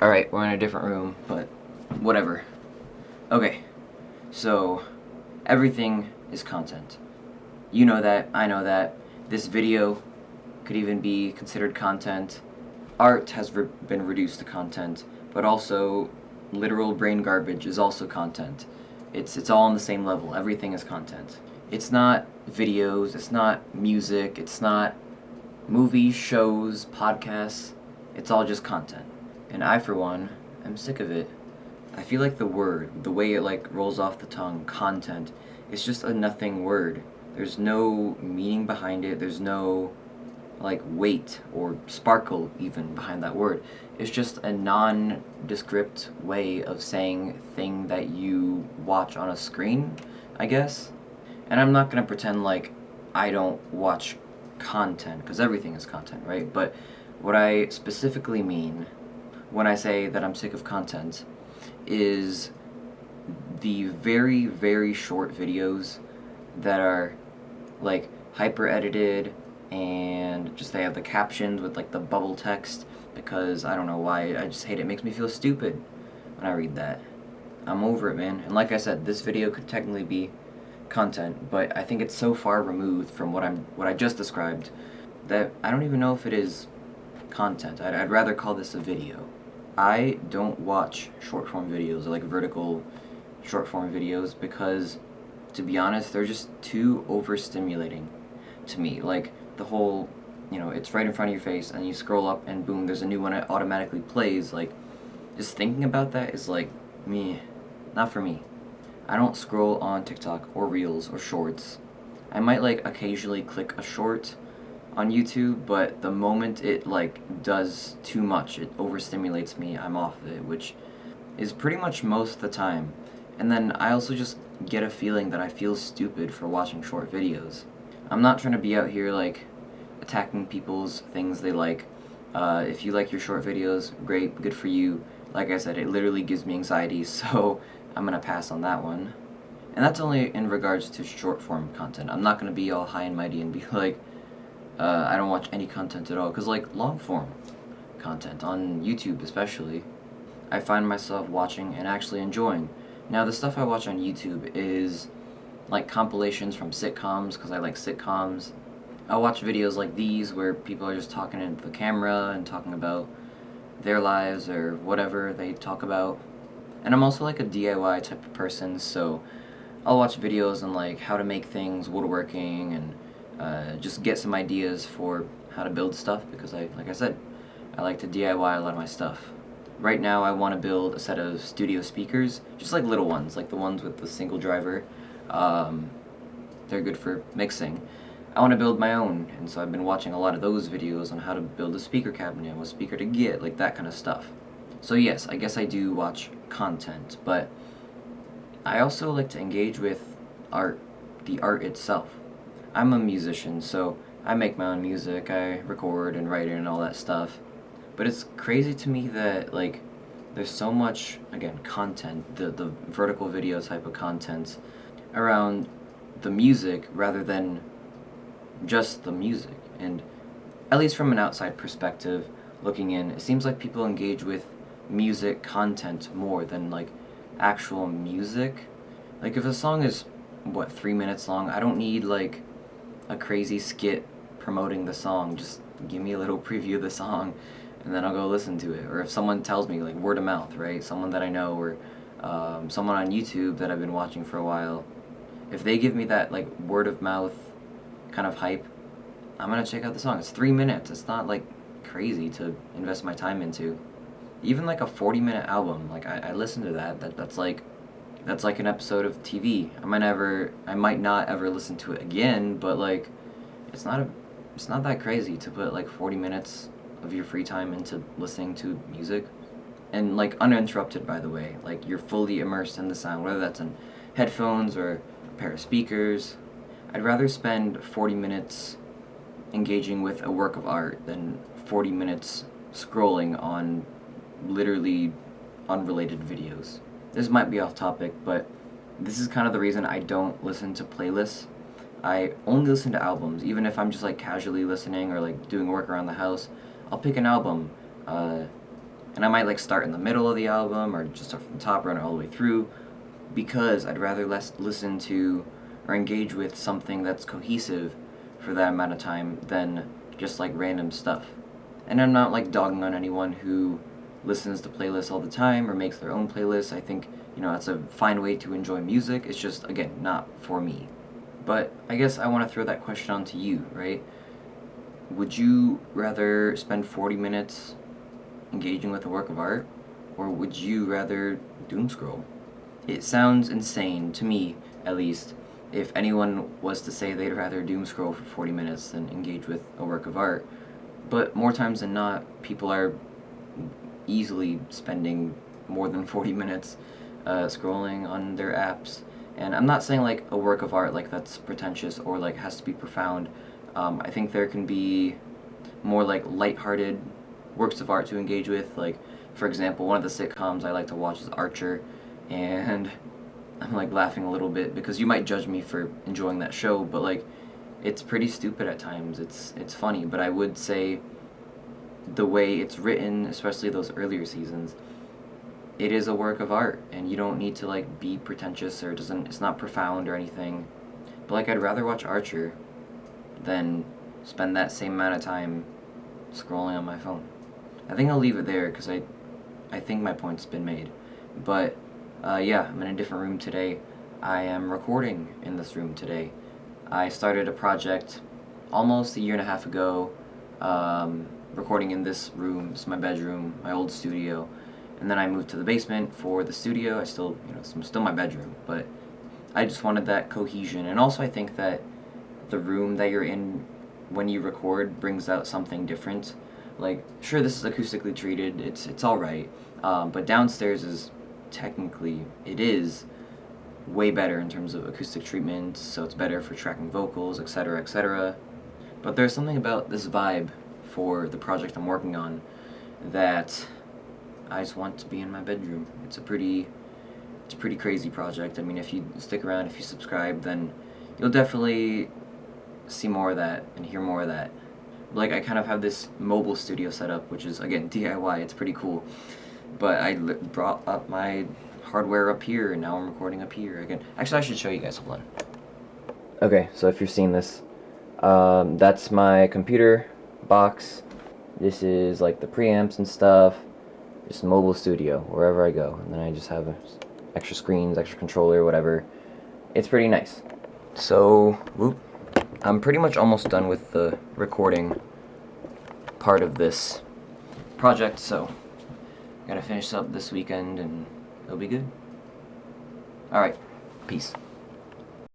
Alright, we're in a different room, but whatever. Okay, so everything is content. You know that, I know that. This video could even be considered content. Art has been reduced to content, but also literal brain garbage is also content. It's all on the same level. Everything is content. It's not videos, it's not music, it's not movies, shows, podcasts. It's all just content. And I, for one, am sick of it. I feel like the word, the way it rolls off the tongue, content, it's just a nothing word. There's no meaning behind it. There's no weight or sparkle even behind that word. It's just a nondescript way of saying thing that you watch on a screen, I guess. And I'm not gonna pretend like I don't watch content, because everything is content, right? But what I specifically mean when I say that I'm sick of content is the very, very short videos that are hyper edited, and just they have the captions with the bubble text, because I don't know why, I just hate it. It makes me feel stupid when I read that. I'm over it, man. And like I said, this video could technically be content, but I think it's so far removed from what I just described that I don't even know if it is content. I'd rather call this a video. I don't watch short form videos, or vertical short form videos, because to be honest, they're just too overstimulating to me. The whole, it's right in front of your face and you scroll up and boom, there's a new one that automatically plays. Just thinking about that is me, not for me. I don't scroll on TikTok or Reels or Shorts. I might occasionally click a short on YouTube, but the moment it does too much, it overstimulates me, I'm off of it, which is pretty much most of the time. And then I also just get a feeling that I feel stupid for watching short videos. I'm not trying to be out here attacking people's things they like. If you like your short videos, great, good for you. Like I said, it literally gives me anxiety, so I'm gonna pass on that one. And that's only in regards to short form content. I'm not gonna be all high and mighty and be I don't watch any content at all. Because long form content, on YouTube especially, I find myself watching and actually enjoying. Now, the stuff I watch on YouTube is compilations from sitcoms, because I like sitcoms. I watch videos like these where people are just talking into the camera and talking about their lives or whatever they talk about. And I'm also a DIY type of person, so I'll watch videos on how to make things, woodworking, and just get some ideas for how to build stuff, because like I said, I like to DIY a lot of my stuff. Right now I want to build a set of studio speakers, just little ones, the ones with the single driver. They're good for mixing. I want to build my own, and so I've been watching a lot of those videos on how to build a speaker cabinet, what speaker to get, that kind of stuff. So yes, I guess I do watch content, but I also like to engage with art, the art itself. I'm a musician, so I make my own music, I record and write it and all that stuff. But it's crazy to me that there's so much, again, content, the vertical video type of content around the music rather than just the music. And at least from an outside perspective, looking in, it seems like people engage with music content more than actual music. If a song is 3 minutes long, I don't need a crazy skit promoting the song. Just give me a little preview of the song and then I'll go listen to it. Or if someone tells me, word of mouth, right? Someone that I know, or someone on YouTube that I've been watching for a while, if they give me that word of mouth kind of hype, I'm gonna check out the song. It's 3 minutes. It's not crazy to invest my time into. Even a 40-minute album, I listen to that. That's like an episode of TV. I might not ever listen to it again, but it's not that crazy to put 40 minutes of your free time into listening to music, and uninterrupted, by the way. You're fully immersed in the sound, whether that's in headphones or a pair of speakers. I'd rather spend 40 minutes engaging with a work of art than 40 minutes scrolling on literally unrelated videos. This might be off topic, but this is kind of the reason I don't listen to playlists. I only listen to albums, even if I'm just casually listening or doing work around the house. I'll pick an album. And I might like start in the middle of the album or just start from the top, run it all the way through, because I'd rather listen to or engage with something that's cohesive for that amount of time than just like random stuff. And I'm not like dogging on anyone who listens to playlists all the time or makes their own playlists. I think, that's a fine way to enjoy music. It's just, again, not for me. But I guess I want to throw that question on to you, right? Would you rather spend 40 minutes engaging with a work of art, or would you rather doom scroll? It sounds insane, to me at least, if anyone was to say they'd rather doom scroll for 40 minutes than engage with a work of art. But more times than not, people are easily spending more than 40 minutes scrolling on their apps. And I'm not saying like a work of art like that's pretentious or like has to be profound. I think there can be more like lighthearted works of art to engage with. Like, for example, one of the sitcoms I like to watch is Archer, and I'm like laughing a little bit because you might judge me for enjoying that show, but like it's pretty stupid at times. It's funny, but I would say the way it's written, especially those earlier seasons, it is a work of art, and you don't need to like be pretentious or it's not profound or anything. But like I'd rather watch Archer than spend that same amount of time scrolling on my phone. I think I'll leave it there because I think my point's been made. But yeah, I'm in a different room today. I am recording in this room today. I started a project almost a year and a half ago, recording in this room. It's my bedroom, my old studio. And then I moved to the basement for the studio. It's still my bedroom, but I just wanted that cohesion. And also I think that the room that you're in when you record brings out something different. Like, sure, this is acoustically treated, it's all right, but downstairs it is way better in terms of acoustic treatment, so it's better for tracking vocals, etc., etc. But there's something about this vibe for the project I'm working on that I just want to be in my bedroom. It's a pretty crazy project. I mean, if you stick around, if you subscribe, then you'll definitely see more of that and hear more of that. Like, I kind of have this mobile studio set up, which is, again, DIY. It's pretty cool. But I brought up my hardware up here, and now I'm recording up here again. Actually, I should show you guys. Hold on. Okay, so if you're seeing this, that's my computer box. This is like the preamps and stuff. Just mobile studio wherever I go, and then I just have extra screens, extra controller, whatever. It's pretty nice. So, I'm pretty much almost done with the recording part of this project, so gotta finish up this weekend and it'll be good. Alright, peace.